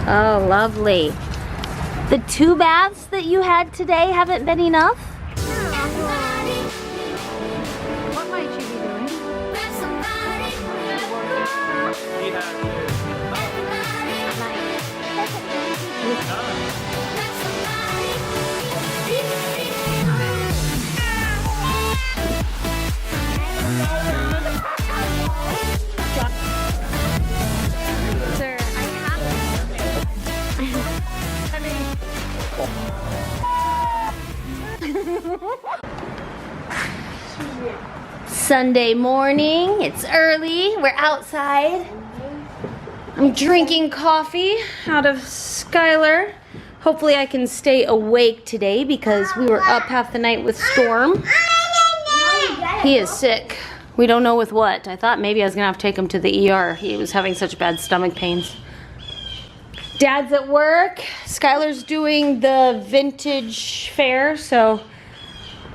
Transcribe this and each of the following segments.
Oh, lovely. The 2 baths that you had today haven't been enough? What might you be doing? Sir, I Sunday morning, it's early, we're outside. I'm drinking coffee out of Skylar. Hopefully I can stay awake today because we were up half the night with Storm. He is sick. We don't know with what. I thought maybe I was gonna have to take him to the ER. He was having such bad stomach pains. Dad's at work. Skylar's doing the vintage fair, so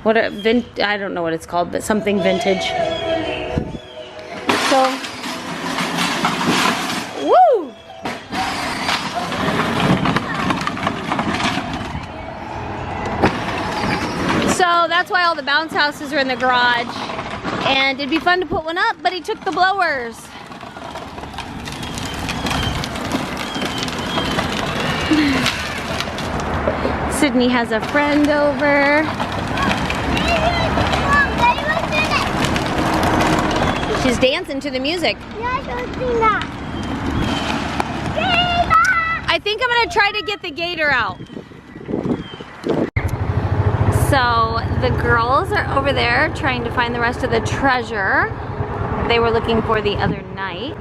I don't know what it's called, but something vintage. So, woo! So that's why all the bounce houses are in the garage. And it'd be fun to put one up, but he took the blowers. Sydney has a friend over. She's dancing to the music. I think I'm gonna try to get the gator out. So the girls are over there trying to find the rest of the treasure they were looking for the other night.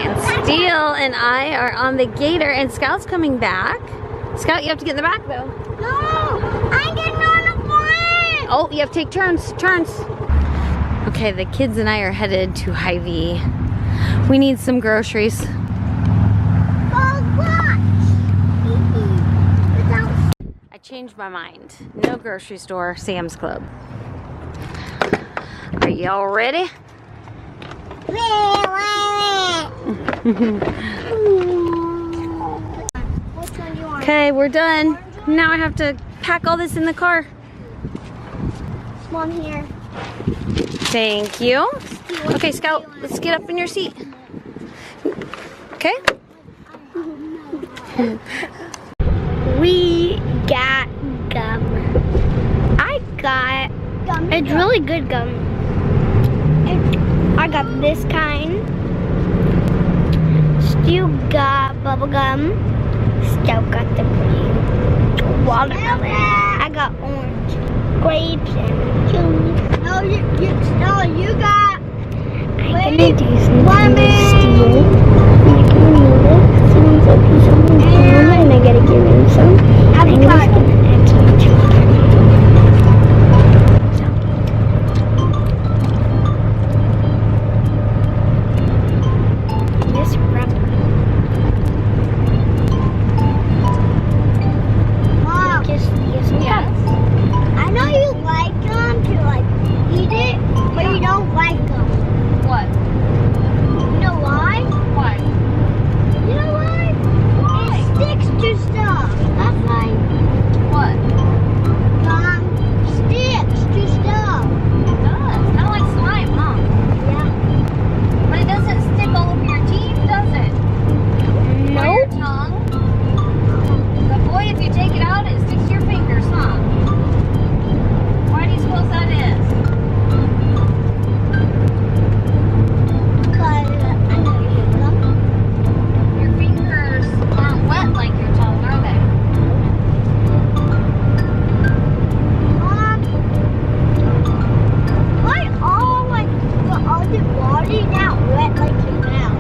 And Steele and I are on the gator, and Scout's coming back. Scout, you have to get in the back though. No, I'm getting on the front. Oh, you have to take turns. Okay, the kids and I are headed to Hy-Vee. We need some groceries. I changed my mind. No grocery store, Sam's Club. Are y'all ready? Okay, we're done. Now I have to pack all this in the car. Mom, here. Thank you. Okay, Scout, let's get up in your seat. Okay? We got gum. I got gum. It's really good gum. I got this kind. Steele got bubble gum. Scout got the green. Watermelon. I got orange. Grapes and chili. No, Stella, you got. I'm gonna do some Steele. And I can remove it. Someone's open someone's gum, and I gotta give him some. I'm just gonna actually try. This rubber. Mom, just use some gum. I know you like gum to like eat it, but you don't like gum. What? You know why? Why? You know why? It sticks to stuff. That's why What? gum sticks to stuff. It does. Kind of like slime, huh? Yeah. But it doesn't stick all over your teeth, does it? Or your tongue. But boy, if you take it out, it sticks to your fingers, huh? Why do you suppose that is? Because I know you hate gum. Your fingers aren't wet like your tongue, are they? Mom, why all like the other body not wet like your mouth?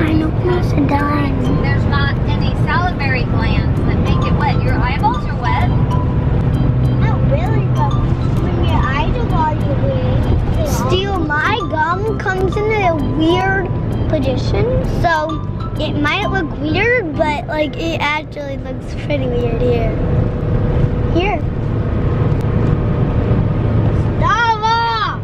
I know that's a dime. There's not any salivary glands that make it wet. Your eyeballs are wet. Not really, but when your eyes are watering, Steele, my gum comes in a weird position, so it might look weird, but like it actually looks pretty weird here. Here. Stella!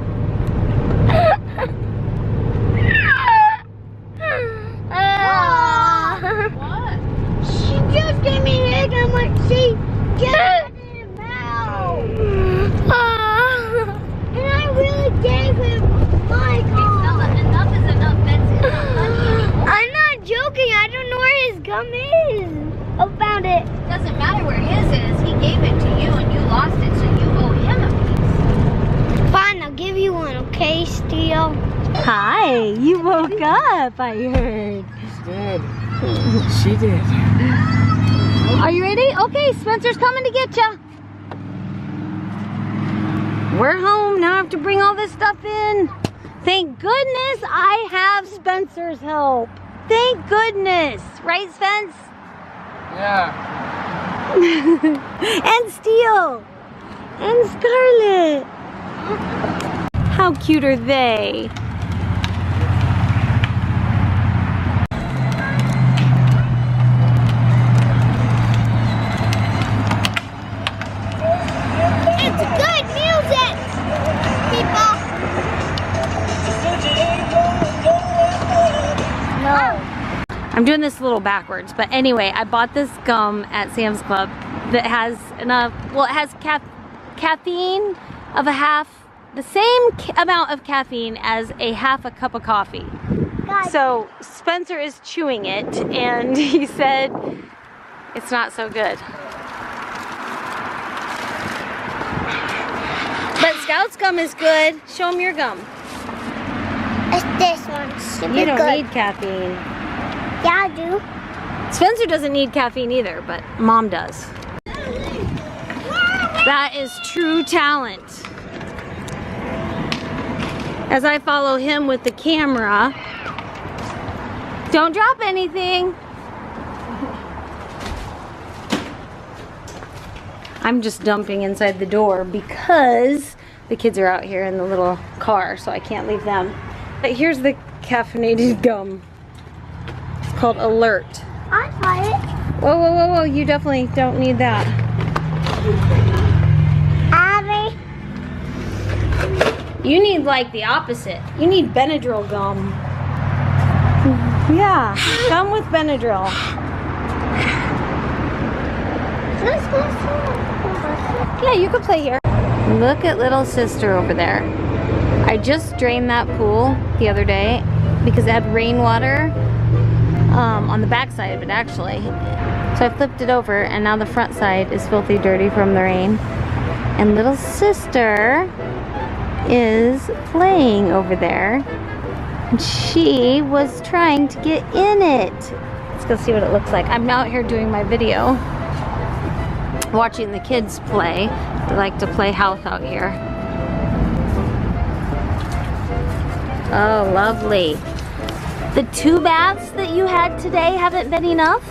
Hi, you woke up, I heard. She did. Are you ready? Okay, Spencer's coming to get ya. We're home. Now I have to bring all this stuff in. Thank goodness I have Spencer's help. Thank goodness. Right, Spence? Yeah. And Steele. And Scarlett. How cute are they? It's good music, people. No. I'm doing this a little backwards, but anyway, I bought this gum at Sam's Club that has enough, well, it has caffeine of the same amount of caffeine as a half a cup of coffee. Guys. So Spencer is chewing it and he said it's not so good. But Scout's gum is good. Show him your gum. It's this one. Super You don't good. need caffeine. Yeah, I do. Spencer doesn't need caffeine either, but Mom does. That is true talent. As I follow him with the camera. Don't drop anything. I'm just dumping inside the door because the kids are out here in the little car, so I can't leave them. But here's the caffeinated gum. It's called Alert. I'll try it. Whoa, whoa, whoa, whoa, you definitely don't need that. Abby. You need like the opposite. You need Benadryl gum. Yeah, gum with Benadryl. Let's go. Yeah, you could play here. Look at little sister over there. I just drained that pool the other day because it had rainwater on the back side of it actually. So I flipped it over and now the front side is filthy dirty from the rain. And little sister is playing over there. And she was trying to get in it. Let's go see what it looks like. I'm out here doing my video, watching the kids play. They like to play house out here. Oh, lovely. The 2 baths that you had today haven't been enough?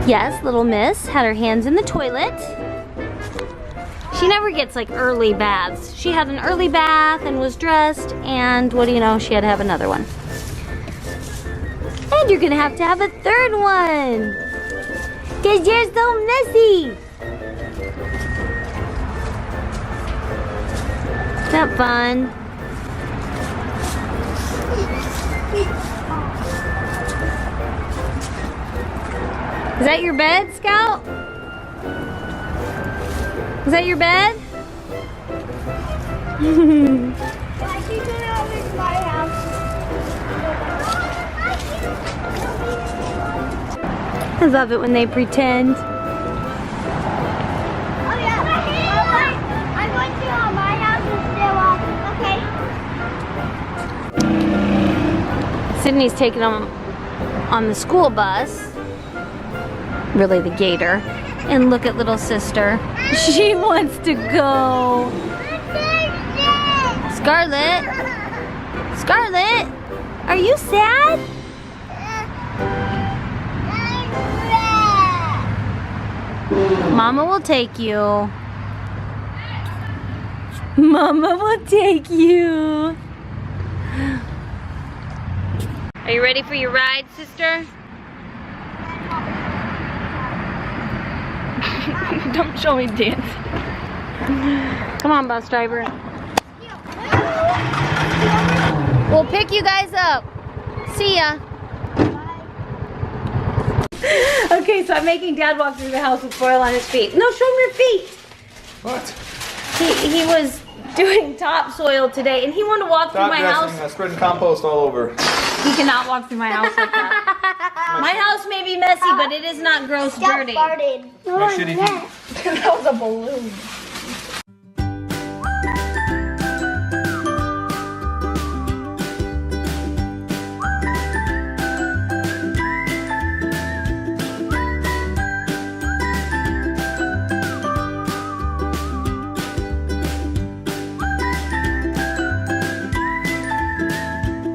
Yes, little miss had her hands in the toilet. She never gets like early baths. She had an early bath and was dressed, and what do you know, she had to have another one. And you're gonna have to have a 3rd one. Cause you're so messy. Is that fun? Is that your bed, Scout? Is that your bed? I keep it over to my house. I love it when they pretend. Oh yeah. I'm going to my house and Stella. Okay. Sydney's taking them on the school bus. Really the gator. And look at little sister. She wants to go. Scarlett. Scarlett, are you sad? Mama will take you. Mama will take you. Are you ready for your ride, sister? Don't show me dance. Come on, bus driver. We'll pick you guys up. See ya. Okay, so I'm making Dad walk through the house with foil on his feet. No, show him your feet. What? He was doing topsoil today, and he wanted to walk through my house. Spreading compost all over. He cannot walk through my house like that. My house may be messy, but it is not gross dirty. Farted. My shitty feet. That was a balloon.